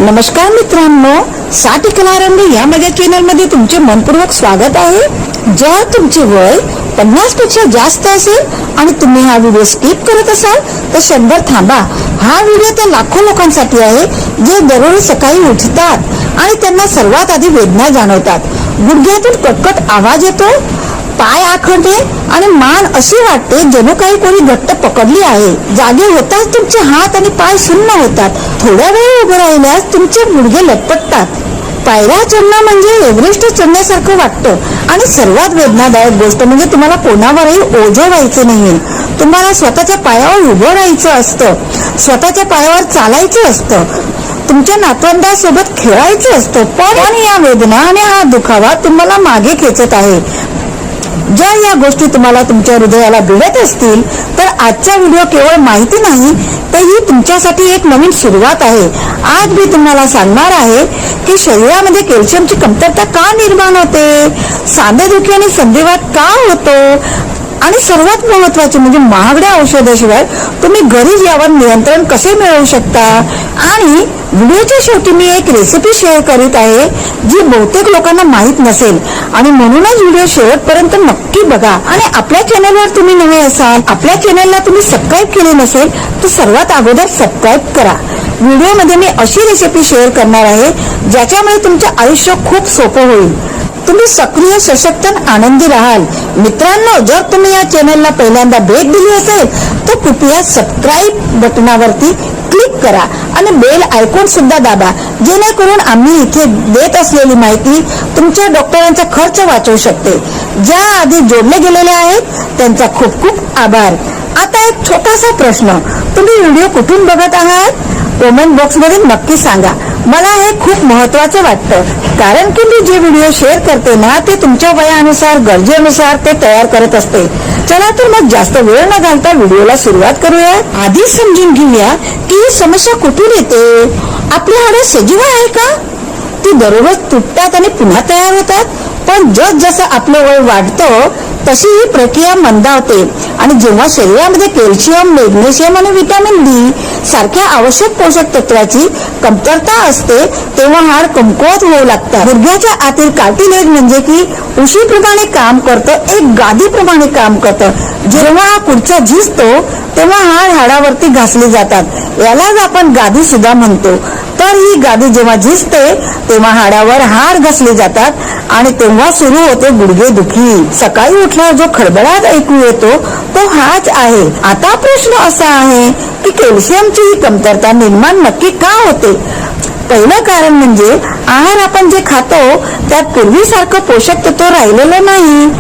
नमस्कार मित्रांनो, 60 कलारंग या माझ्या चॅनल मध्ये तुमचे मनपूर्वक स्वागत आहे। जर तुमचे वय 50 पेक्षा जास्त असेल आणि तुम्ही हा व्हिडिओ स्किप करत असाल तर क्षणभर थांबा। हा व्हिडिओ त्या लाखो लोकांसाठी आहे जे दररोज सकाळी उठतात आणि त्यांना सर्वात आधी वेदना जाणवतात। गुडघ्यातून कटकट आवाज येतो, पाय आखडते आणि मान अशी वाटते जणू काही कोणी घट्ट पकडली आहे। जागे होताच तुमचे हात आणि पाय सुन्न होतात। थोड्या वेळ उभे राहिल्यास तुमचे गुडघे लटपटतात। पायऱ्या चढणं म्हणजे एव्हरेस्ट चढण्यासारखं वाटतं आणि सर्वात वेदनादायक गोष्ट म्हणजे तुम्हाला कोणावरही ओझं व्हायचं नाहीये। तुम्हाला स्वतःच्या पायावर उभं राहायचं असतं, स्वतःच्या पायावर चालायचं असतं, तुमच्या नातवंडासोबत खेळायचं असतं, पण या वेदना आणि हा दुखावा तुम्हाला मागे खेचत आहे। जर या गोष्टी तुम्हाला तुमच्या हृदयाला भिडत असतील तर आजचा व्हिडिओ केवळ माहिती नाही तर ही तुमच्यासाठी एक नवीन सुरुवात आहे। आज मी तुम्हाला सांगणार आहे की शरीरामध्ये कॅल्शियमची कमतरता का निर्माण होते, सांधेदुखी आणि संधिवात का होतो आणि सर्वात महत्त्वाचे म्हणजे महागड्या औषधाशिवाय तुम्ही घरीच यावर नियंत्रण कसे मिळवू शकता। आणि व्हिडिओच्या शेवटी मी एक रेसिपी शेअर करीत आहे जी बहुतेक लोकांना माहित नसेल आणि म्हणूनच व्हिडिओ शेवटपर्यंत नक्की बघा। आणि आपल्या चॅनलवर तुम्ही नवे असाल, आपल्या चॅनलला तुम्ही सबस्क्राईब केले नसेल तर सर्वात अगोदर सबस्क्राईब करा। व्हिडिओमध्ये मी अशी रेसिपी शेअर करणार आहे ज्याच्यामुळे तुमचे आयुष्य खूप सोपं होईल, तुम्ही सक्रिय, सशक्त, आनंदी राहाल। मित्रांनो, जर तुम्ही या चॅनलला पहिल्यांदा भेट दिली असेल तर कृपया सबस्क्राईब बटनावरती क्लिक करा आणि बेल आयकॉन सुद्धा दाबा, जेणेकरून आम्ही इथे देत असलेली माहिती तुमच्या डॉक्टरांचा खर्च वाचवू शकते। ज्या आधी जोडले गेलेले आहेत त्यांचा खूप खूप आभार। आता एक छोटासा प्रश्न, तुम्ही व्हिडिओ कुठून बघत आहात कमेंट बॉक्स मध्ये नक्की सांगा। मला हे खूप महत्त्वाचं वाटतं, कारण की मी जे व्हिडिओ शेअर करते ना ते तुमच्या वयानुसार, गरजेनुसार ते तयार करत असते। चला तर मग जास्त वेळ न घालता व्हिडिओला सुरुवात करूया। आधी समजून घेऊया की ही समस्या कुठून येते। आपली हाडे सजीव आहे का? ती दररोज तुटतात आणि पुन्हा तयार होतात, पण जसं आपलं वय वाढतं तशी ही प्रक्रिया मंदावते आणि जेव्हा शरीरामध्ये कॅल्शियम, मॅग्नेशियम आणि व्हिटॅमिन डी सारख्या आवश्यक पोषक तत्वाची कमतरता असते तेव्हा हाड कमकुवत होऊ लागतात। गुडघ्याच्या आतील कार्टिलेज म्हणजे की उशीप्रमाणे काम करतं, एक गादीप्रमाणे काम करतं। जेव्हा हा पुढचा झिजतो तेव्हा हाडावरती घासली जातात, यालाच आपण गादी सुद्धा म्हणतो। तर ही गादी जेव्हा झिजते तेव्हा हाडावर हाड घासले जातात आणि तेव्हा सुरू होते गुडघेदुखी। सकाळी उठल्यावर जो खडबडाट ऐकू येतो तो हाच आहे। आता प्रश्न असा आहे की कॅल्शियमची ही कमतरता निर्माण नक्की का होते। पहिलं कारण म्हणजे आहार आपण जे खातो त्यात पूर्वीसारखं पोषक तत्व राहिलेलं नाही।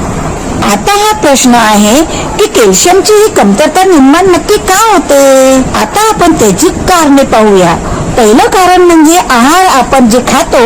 आता हा प्रश्न आहे की कॅल्शियमची ही कमतरता निर्माण नक्की का होते। आता आपण त्याची कारणे पाहूया। पहिलं कारण म्हणजे आहार आपण जे खातो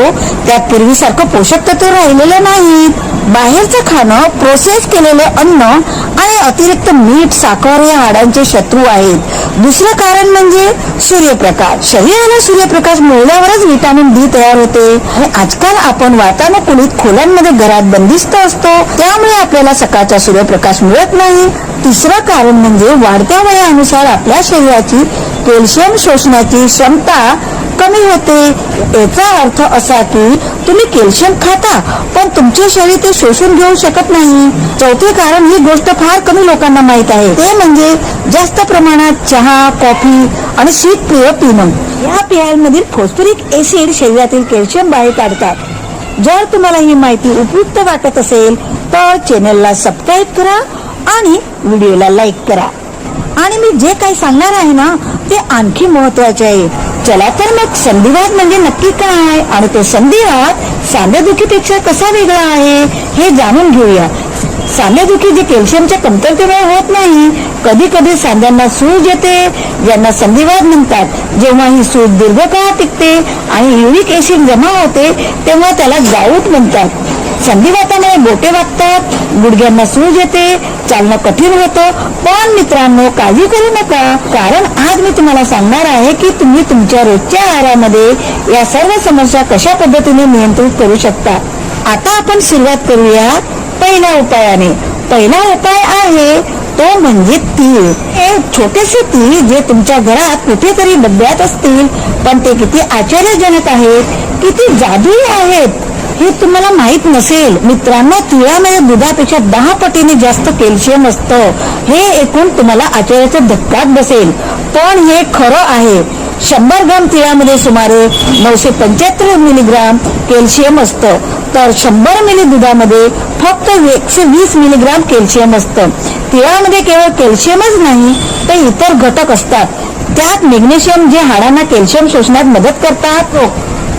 त्यात पूर्वीसारखं पोषक तत्व राहिलेलं नाही। बाहेरचं खाणं, प्रोसेस केलेले अन्न आणि अतिरिक्त मीठ, साखर हे हाडांचे शत्रू आहेत। दुसरं कारण म्हणजे सूर्यप्रकाश। शरीराला सूर्यप्रकाश मिळाल्यावरच व्हिटॅमिन डी तयार होते आणि आजकाल आपण वातानुकूलित खोल्यांमध्ये घरात बंदिस्त असतो, त्यामुळे आपल्याला सकाळचा सूर्यप्रकाश मिळत नाही। तिसरं कारण म्हणजे वाढत्या वयानुसार आपल्या शरीराची कॅल्शियम शोषण्याची क्षमता कमी होते। याचा अर्थ असा की तुम्ही कॅल्शियम खाता पण तुमचे शरीर ते शोषून घेऊ शकत नाही। चौथे कारण, ही गोष्ट फार कमी लोकांना माहित आहे, ते म्हणजे जास्त प्रमाणात चहा, कॉफी आणि शीतपेय पिणं। या पेयांमधील फॉस्फरिक ऍसिड शरीरातील कॅल्शियम बाहेर काढतात। जर तुम्हाला ही माहिती उपयुक्त वाटत असेल तर चॅनलला सबस्क्राईब करा आणि व्हिडिओला लाईक करा। आणि मी जे काही सांगणार आहे ना ते आणखी महत्त्वाचे आहे। चला तर मग संधिवात म्हणजे नक्की काय आणि तो संधिवात सांधेदुखीपेक्षा कसा वेगळा आहे हे जाणून घेऊया। सांधेदुखी जे कॅल्शियमच्या कमतरतेमुळे होत नाही, कधी कधी सांध्यांना सूज येते ज्यांना संधिवात म्हणतात। जेव्हा ही सूज दीर्घकाळ टिकते आणि युरिक ऍसिड जमा होते तेव्हा त्याला गाऊट म्हणतात। संधिवातामुळे बोटे वागतात, गुडघ्यांना सूज येते, चालणं कठीण होतं। पण मित्रांनो, काळजी करू नका, कारण आज मी तुम्हाला सांगणार आहे की तुम्ही तुमच्या रोजच्या आहारामध्ये या सर्व समस्या कशा पद्धतीने नियंत्रित करू शकता। आता आपण सुरुवात करूया पहिल्या उपायाने। पहिला उपाय आहे तो म्हणजे तीळ. हे छोटेसे तीळ जे तुमच्या घरात कुठेतरी डब्यात असतील, पण ते किती आश्चर्यजनक आहेत, किती जादुई आहेत हे तुम्हाला माहित नसेल. मित्रांनो, तिळामध्ये दुधापेक्षा 10 पटीने जास्त कॅल्शियम असतं. हे ऐकून तुम्हाला आश्चर्याचा धक्काच बसेल, पण हे खरं आहे. 100 ग्राम तिळामध्ये सुमारे 975 मिलीग्राम कॅल्शियम असतं, तर 100 मिली दुधामध्ये फक्त 120 मिलीग्राम कॅल्शियम असतं. तिळामध्ये केवळ कॅल्शियमच नाही तर इतर घटक असतात. त्यात मॅग्नेशियम जे हाडांना कॅल्शियम शोषण्यात मदत करतात,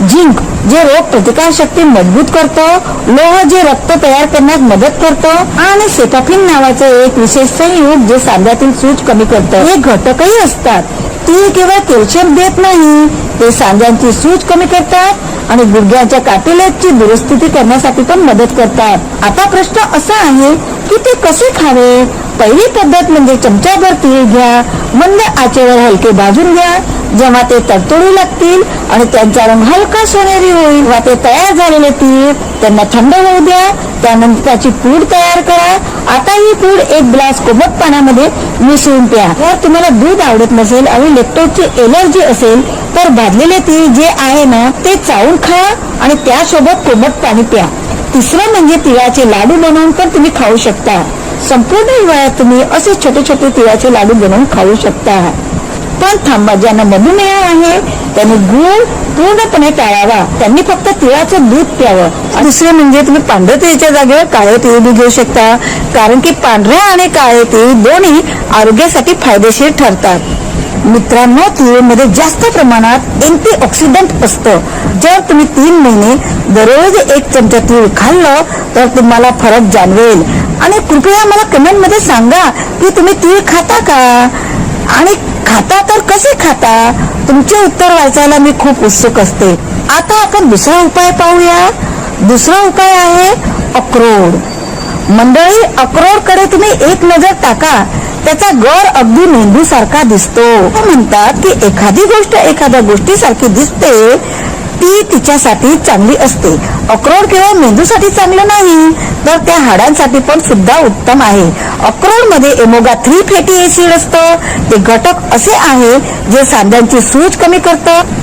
झिंक जे रोग प्रतिकारशक्ती मजबूत करतं, लोह जे रक्त तयार करण्यास मदत करतं, आणि सेटाफिन नावाचं एक विशेष संयुग जे सांध्यातील सूज कमी करतं. हे घटकही असतात. तीळ केवळ कॅल्शियम देत नाही, ते सांध्यांची सूज कमी करतात आणि गुडघ्याच्या कार्टिलेजची दुरुस्ती करण्यासाठी पण मदत करतात. आता प्रश्न असा आहे की ते कसे खावे. पहिली पद्धत म्हणजे चमचाभर तीळ घ्या, मंद आचेवर हलके भाजून घ्या. जेव्हा ते तडतडू लागतील आणि त्यांचा रंग हलका सोनेरी होईल, तेव्हा ते तयार झालेले तीळ त्यांना थंड होऊ द्या. त्यानंतर त्याची पूड तयार करा. आता ही पूड 1 ग्लास कोमट पाण्यामध्ये मिसळून प्या. जर तुम्हाला दूध आवडत नसेल आणि लॅक्टोजची एलर्जी असेल तर भाजलेले तीळ जे आहे ना ते चावून खा आणि त्यासोबत कोमट पाणी प्या. तिसरं म्हणजे तिळाचे लाडू बनवून पण तुम्ही खाऊ शकता. संपूर्ण हिवाळ्यात तुम्ही असे छोटे छोटे तिळाचे लाडू बनवून खाऊ शकता. पण थांबा, ज्यांना मधुमेह आहे त्यांनी गूळ पूर्णपणे टाळावा. त्यांनी फक्त तिळाचं दूध प्यावं. दुसरे म्हणजे तुम्ही पांढऱ्या तिळाच्या जागेवर काळे तीळ बी घेऊ शकता, कारण की पांढऱ्या आणि काळे तीळ दोन्ही आरोग्यासाठी फायदेशीर ठरतात. मित्रांनो, तीळमध्ये जास्त प्रमाणात अँटीऑक्सिडंट असतं. जर तुम्ही 3 महिने दररोज 1 चमचा तीळ खाल्लं तर तुम्हाला फरक जाणवेल. आणि कृपया मला कमेंट मध्ये सांगा की तुम्ही तीळ खाता का, आणि खाता तर कसे खाता. तुमचे उत्तर वाचायला मी खूप उत्सुक असते. आता आपण दुसरा उपाय पाहूया. दुसरा उपाय आहे अक्रोड. मंडळी, अक्रोड कडे तुम्ही एक नजर टाका. त्याचा गर अगदी मेंदू सारखा दिसतो. म्हणतात की एखादी गोष्ट एखाद्या गोष्टीसारखी दिसते ती तिच्यासाठी चांगली असते. अक्रोड केवळ मेंदूसाठी चांगलं नाही तर त्या हाडांसाठी पण सुद्धा उत्तम आहे. अक्रोड मध्ये ओमेगा 3 फॅटी ऍसिड असतं. ते घटक असे आहे जे सांध्यांची सूज कमी करतं.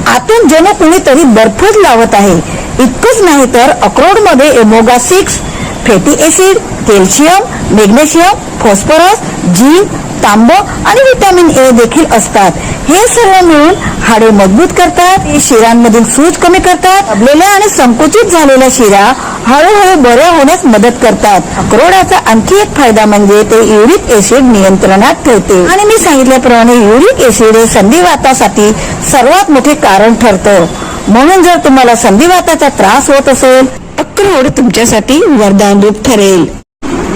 आतून जणू कोणीतरी बर्फच लावत आहे. इतकंच नाही तर अक्रोड मध्ये omega 6 fatty acid, calcium, magnesium, phosphorus, zinc, तांब आणि व्हिटॅमिन ए देखील असतात. हे सर्व मिळून हाडे मजबूत करतात, शिरांमधील सूज कमी करतात, दबलेल्या आणि संकुचित झालेल्या शिरा हळूहळू बऱ्या होण्यास मदत करतात. अक्रोडाचा आणखी एक फायदा म्हणजे ते युरिक ऍसिड नियंत्रणात ठेवते. आणि मी सांगितल्याप्रमाणे युरिक ऍसिड हे संधिवातासाठी सर्वात मोठे कारण ठरतं. म्हणून जर तुम्हाला संधिवाताचा त्रास होत असेल, अक्रोड तुमच्यासाठी वरदान रूप ठरेल.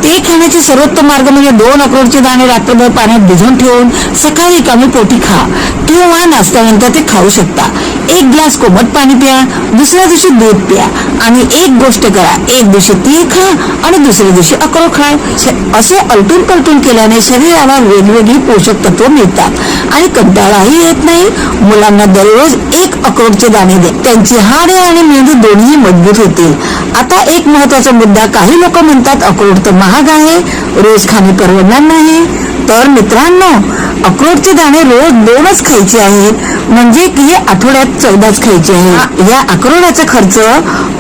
ते खाण्याचे सर्वोत्तम मार्ग म्हणजे 2 अक्रोडचे दाणे रात्रभर पाण्यात भिजवून ठेवून सकाळी रिकामी पोटी खा किंवा नाश्त्यानंतर ते खाऊ शकता. 1 ग्लास कोमट पाणी प्या, दुसऱ्या दिवशी दूध प्या. आणि एक गोष्ट करा, एक दिवशी तीळ खा आणि दुसऱ्या दिवशी अक्रोड खा. असे अलटून पलटून केल्याने शरीराला वेगवेगळी पोषक तत्व मिळतात आणि कंटाळाही येत नाही. मुलांना दररोज 1 अक्रोडचे दाणे दे, त्यांची हाडे आणि मेंदू दोन्ही मजबूत होतील. आता एक महत्वाचा मुद्दा, काही लोक म्हणतात अक्रोड तर महाग आहे, रोज खाणे परवडणार नाही. तर मित्रांनो, अक्रोडचे दाणे रोज 2च खायचे आहेत, म्हणजे की आठवड्यात 14च खायचे आहे. या अक्रोडाचा खर्च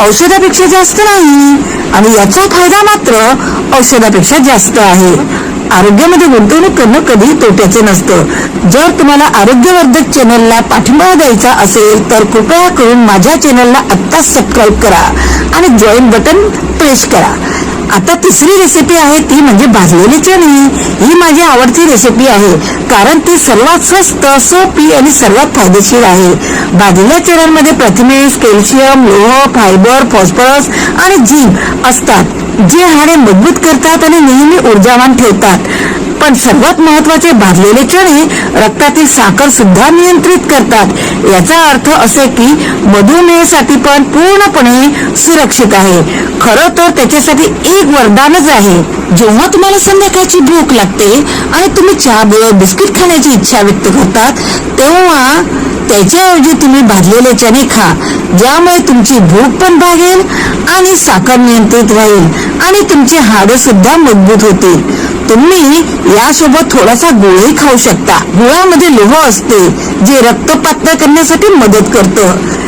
औषधापेक्षा जास्त नाही आणि याचा फायदा मात्र औषधापेक्षा जास्त आहे. आरोग्यामध्ये गुंतवणूक करणं कधी तोट्याचे नसतं. जर तुम्हाला आरोग्यवर्धक चॅनलला पाठिंबा द्यायचा असेल तर कृपया करून माझ्या चॅनलला आत्ताच सबस्क्राईब करा आणि जॉईन बटन प्रेस करा. आता तिसरी रेसिपी आहे ती म्हणजे भाजलेली चणे. ही माझी आवडती रेसिपी आहे, कारण ती सर्वात स्वस्त, सोपी आणि सर्वात फायदेशीर आहे. भाजलेल्या चण्यांमध्ये प्रथिने, कॅल्शियम, लोह, फायबर, फॉस्फरस आणि झिंक असतात, जे हाडे मजबूत करतात आणि नेहमी ऊर्जावान ठेवतात. पण सर्वात महत्वाचे, भाजलेले चणे रक्तातील साखर सुद्धा नियंत्रित करतात. याचा अर्थ असे की मधुमेहासाठी पण पूर्णपणे सुरक्षित आहे. खरं तर त्याच्यासाठी एक वरदानच आहे. जेव्हा तुम्हाला संध्याकाळची भूक लागते आणि तुम्ही चहा बरोबर बिस्किट खाण्याची इच्छा व्यक्त करतात, तेव्हा त्याच्याऐवजी तुम्ही भाजलेले चणे खा, ज्यामुळे तुमची भूक पण भागेल आणि साखर नियंत्रित राहील आणि तुमची हाडं सुद्धा मजबूत होतील. तुम्ही यासोबत थोडासा गुळही खाऊ शकता. गुळामध्ये लोह असते जे रक्त पातळ करण्यासाठी मदत करतं.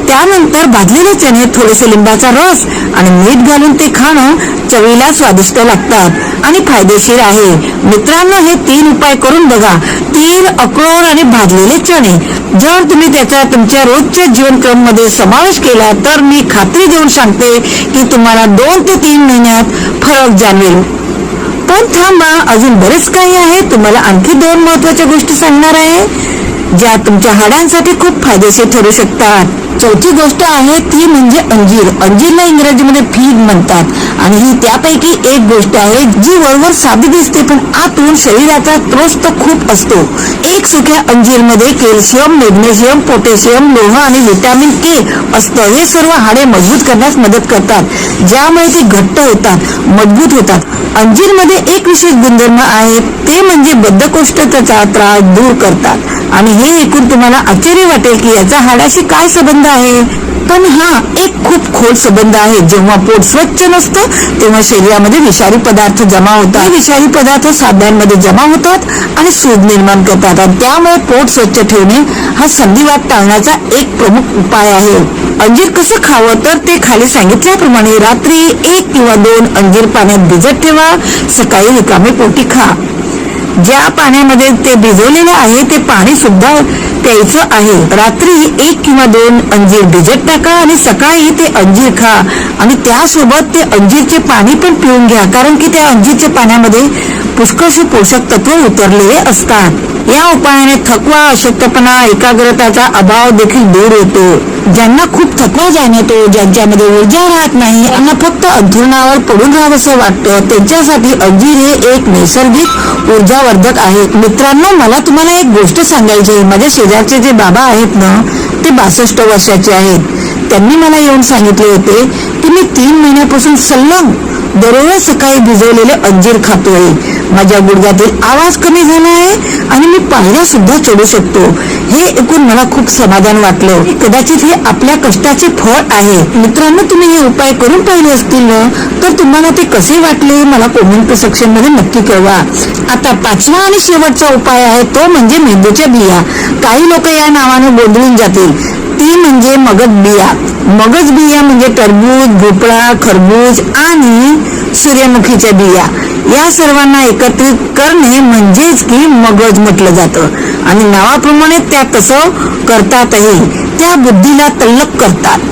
त्यानंतर भाजलेले चणे, थोडेसे लिंबाचा रस आणि मीठ घालून ते खाणं चवीला स्वादिष्ट लागतात आणि फायदेशीर आहे. मित्रांनो, हे 3 उपाय करून बघा. तीळ, अक्रोड आणि भाजलेले चणे. जर तुम्ही त्याचा तुमच्या रोजच्या जीवनक्रम मध्ये समावेश केला तर मी खात्री देऊन सांगते की तुम्हाला 2 ते 3 महिन्यात फरक जाणवेल. पण थांबा, अजून बरेच काही आहे. तुम्हाला आणखी 2 महत्वाच्या गोष्टी सांगणार आहे ज्या तुमच्या हाडांसाठी खूप फायदेशीर ठरू शकतात. चौथी गोष्ट आहे ती म्हणजे अंजीर. अंजीरला इंग्रजीमध्ये फिग म्हणतात आणि ही त्यापैकी एक गोष्ट आहे जी वरवर साधी दिसते पण आतून शरीराचा त्रस्त खूप असतो. एक सुक्या अंजीरमध्ये कॅल्शियम, मॅग्नेशियम, पोटॅशियम, लोह आणि व्हिटॅमिन के असतं. हे सर्व हाडे मजबूत करण्यास मदत करतात, ज्यामुळे ती घट्ट होतात, मजबूत होतात. अंजीरमध्ये एक विशेष गुणधर्म आहे, ते म्हणजे बद्धकोष्ठतेचा त्रास दूर करतात. आणि हे ऐकून तुम्हाला आश्चर्य वाटेल की याचा हाडाशी काय संबंध आहे. पण हा एक खूप खोल संबंध आहे. जेव्हा पोट स्वच्छ नसतं तेव्हा शरीरामध्ये विषारी पदार्थ जमा होतात. विषारी पदार्थ साध्यांमध्ये जमा होतात आणि सूज निर्माण करतात. आणि त्यामुळे पोट स्वच्छ ठेवणे हा संधिवात टाळण्याचा एक प्रमुख उपाय आहे. अंजीर कसं खावं तर ते खाली सांगितल्याप्रमाणे रात्री 1 किंवा 2 अंजीर पाण्यात भिजत ठेवा. सकाळी रिकामे पोटी खा. ज्या पाण्यामध्ये ते भिजवलेले आहे ते पाणी सुद्धा प्यायचं आहे. रात्री 1 किंवा 2 अंजीर भिजत टाका आणि सकाळी ते अंजीर खा आणि त्यासोबत ते अंजीरचे पाणी पण पिऊन घ्या, कारण की त्या अंजीरच्या पाण्यामध्ये पुष्कळशी पोषक तत्व उतरलेले असतात. या उपायाने थकवा, अशक्तपणा, एकाग्रताचा अभाव देखील दूर होतो. ज्यांना खूप थकवा जाणवतो, ज्यांच्यामध्ये ऊर्जा राहत नाही आणि फक्त अंथरुणावर पडून राहावंसं वाटतं, त्यांच्यासाठी अंजीर हे एक नैसर्गिक ऊर्जावर्धक आहे. मित्रांनो, मला तुम्हाला एक गोष्ट सांगायची आहे. माझ्या शेजारचे जे बाबा आहेत ना, ते 62 वर्षाचे आहेत. त्यांनी मला येऊन सांगितले होते की मी 3 महिन्यापासून सलग दररोज सकाळी भिजवलेले अंजीर खातोय. माझ्या गुडघ्यातील आवाज कमी झाला आहे आणि मी पायऱ्या सुद्धा चढू शकतो. हे ऐकून मला खूप समाधान वाटलं. कदाचित हे आपल्या कष्टाचे फळ आहे. मित्रांनो, तुम्ही हे उपाय करून पाहिले असतील ना, तर तुम्हाला ते कसे वाटले मला कमेंट सेक्शन मध्ये नक्की कळवा. आता 5वा आणि शेवटचा उपाय आहे तो म्हणजे मेंदूच्या बिया. काही लोक या नावाने गोंधळून जातील. ती म्हणजे मगज बिया. मगज बिया म्हणजे टरबूज, भोपळा, खरबूज आणि सूर्यमुखीच्या बिया. या सर्वांना एकत्रित करणे म्हणजेच की मगज म्हटलं जातं आणि नावाप्रमाणे त्या तसं करतातही. त्या बुद्धीला तल्लख करतात,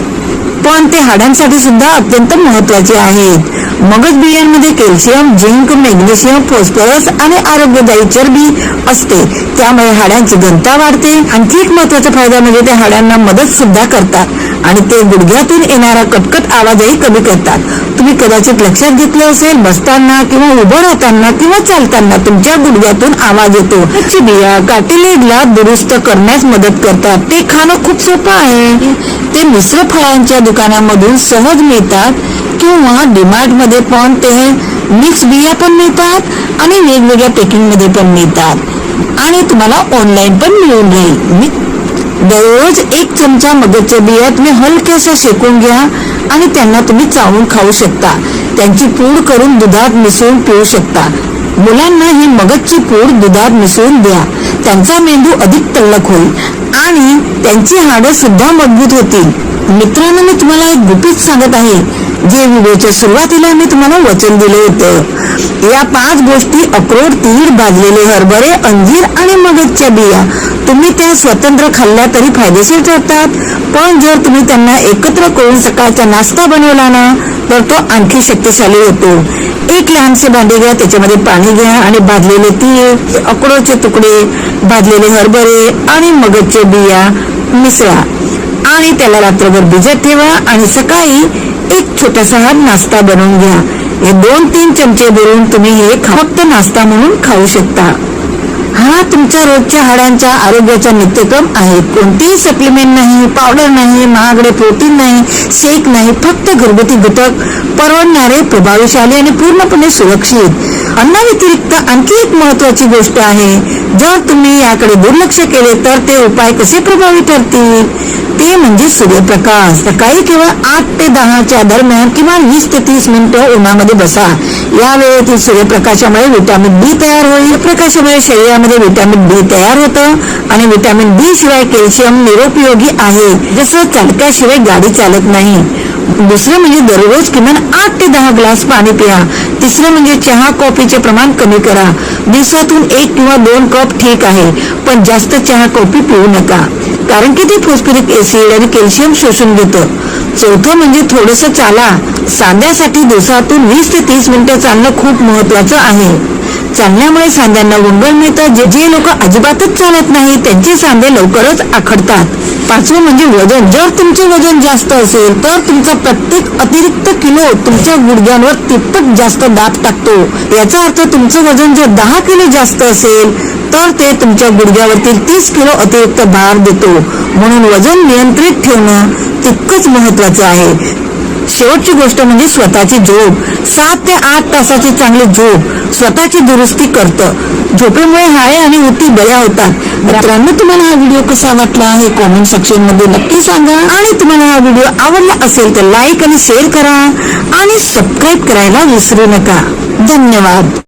पण ते हाडांसाठी सुद्धा अत्यंत महत्वाचे आहेत. मगज बियांमध्ये कॅल्शियम, झिंक, मॅग्नेशियम, फॉस्फरस आणि आरोग्यदायी चरबी असते, त्यामुळे हाडांची घनता वाढते. आणखी एक महत्वाचा फायदा म्हणजे ते हाडांना मदत सुद्धा करतात आणि ते गुडघ्यातून येणारा कटकट आवाजही कमी करतात. तुम्ही कदाचित लक्षात घेतलं असेल, बसताना किंवा उभं राहताना किंवा चालताना तुमच्या गुडघ्यातून आवाज येतो. त्याची बिया कार्टिलेजला दुरुस्त करण्यास मदत करतात. ते खाणं खूप सोपं आहे. ते मिश्र फळांच्या दुकानामधून सहज मिळतात किंवा डीमार्ट मध्ये पण ते मिक्स बिया पण मिळतात आणि वेगवेगळ्या पॅकिंग मध्ये पण मिळतात आणि तुम्हाला ऑनलाईन पण मिळून राहील. दररोज 1 चमचा मगजच्या बिया तुम्ही हलक्याशा शेकून घ्या आणि त्यांना तुम्ही चावून खाऊ शकता. त्यांची पूड करून दुधात मिसळून पिऊ शकता. मुलांना ही मगजची पूड दुधात मिसळून द्या. त्यांचा मेंदू अधिक तल्लख होईल आणि त्यांची हाडं सुद्धा मजबूत होतील. मित्रांनो, मी तुम्हाला एक गुपित सांगत आहे जे व्हिडिओच्या सुरुवातीला मी तुम्हाला वचन दिले होते. या 5 गोष्टी अक्रोड, तीळ, भाजलेले हरभरे, अंजीर आणि मगजच्या बिया तुम्ही त्या स्वतंत्र खाल्ल्या तरी फायदेशीर ठरतात, पण जर तुम्ही त्यांना एकत्र करून सकाळचा नाश्ता बनवला ना तर तो आणखी शक्तिशाली होतो. एक लहानसे भांडे घ्या, त्याच्यामध्ये पाणी घ्या आणि भाजलेले तीळ, अक्रोडचे तुकडे, भाजलेले हरभरे आणि मगजचे बिया मिसळा आणि त्याला रात्रभर भिजत ठेवा आणि सकाळी एक छोटासा हा नाश्ता बनवून घ्या. हे 2-3 चमचे भरून तुम्ही हे फक्त नाश्ता म्हणून खाऊ शकता. हा तुमच्या रोजच्या हाडांच्या आरोग्याचा नित्यक्रम आहे. कोणतेही सप्लिमेंट नाही, पावडर नाही, महागडे प्रोटीन नाही, शेक नाही, फक्त घरगुती घटक, परवडणारे, प्रभावशाली आणि पूर्णपणे सुरक्षित. अन्नाव्यतिरिक्त आणखी एक महत्वाची गोष्ट आहे. जर तुम्ही याकडे दुर्लक्ष केले तर ते उपाय कसे प्रभावी ठरतील? ते म्हणजे सूर्यप्रकाश. सकाळी केवळ 8 ते 10 दरम्यान किमान 20 ते 30 मिनिटं उन्हामध्ये बसा. या वेळेतील सूर्यप्रकाशामुळे व्हिटॅमिन डी तयार होईल. प्रकाशामुळे शरीरामध्ये व्हिटॅमिन डी तयार होतं आणि व्हिटॅमिन डी शिवाय कॅल्शियम निरुपयोगी आहे. जसं चालकाशिवाय गाडी चालत नाही. दुसरं म्हणजे दररोज किमान 8 ते 10 ग्लास पाणी प्या. तिसरं म्हणजे चहा कॉफीचे प्रमाण कमी करा. दिवसातून 1 किंवा 2 कप ठीक आहे, पण जास्त चहा कॉफी पिऊ नका, कारण की ते फॉस्फरिक ऍसिड आणि कॅल्शियम शोषून घेतं. चौथं म्हणजे थोडंसं चाला. सांध्यासाठी दिवसातून 20 ते 30 मिनिटं चालणं खूप महत्वाचं आहे. चालण्यामुळे सांध्यांना वंगण मिळतं. जे लोक अजिबातच चालत नाही त्यांचे सांधे लवकरच आखडतात. पाचवं म्हणजे वजन. जर तुमचे वजन जास्त असेल तर तुमचा प्रत्येक अतिरिक्त किलो तुमच्या गुडघ्यांवर तिप्पट जास्त दाब टाकतो. याचा अर्थ तुमचं वजन जर 10 किलो जास्त असेल तर ते तुमच्या गुडघ्यावरतील 30 किलो अतिरिक्त भार देतो. म्हणून वजन नियंत्रित ठेवणं तितकंच महत्वाचं आहे. शेवटची गोष्ट म्हणजे स्वतःची झोप. 7 ते 8 तासाची चांगली झोप स्वतःची दुरुस्ती करतं. झोपेमुळे हाडे आणि उती बऱ्या होतात. मित्रांनो, तुम्हाला हा व्हिडिओ कसा वाटला हे कॉमेंट सेक्शन मध्ये नक्की सांगा. आणि तुम्हाला हा व्हिडिओ आवडला असेल तर लाईक आणि शेअर करा आणि सबस्क्राईब करायला विसरू नका. धन्यवाद.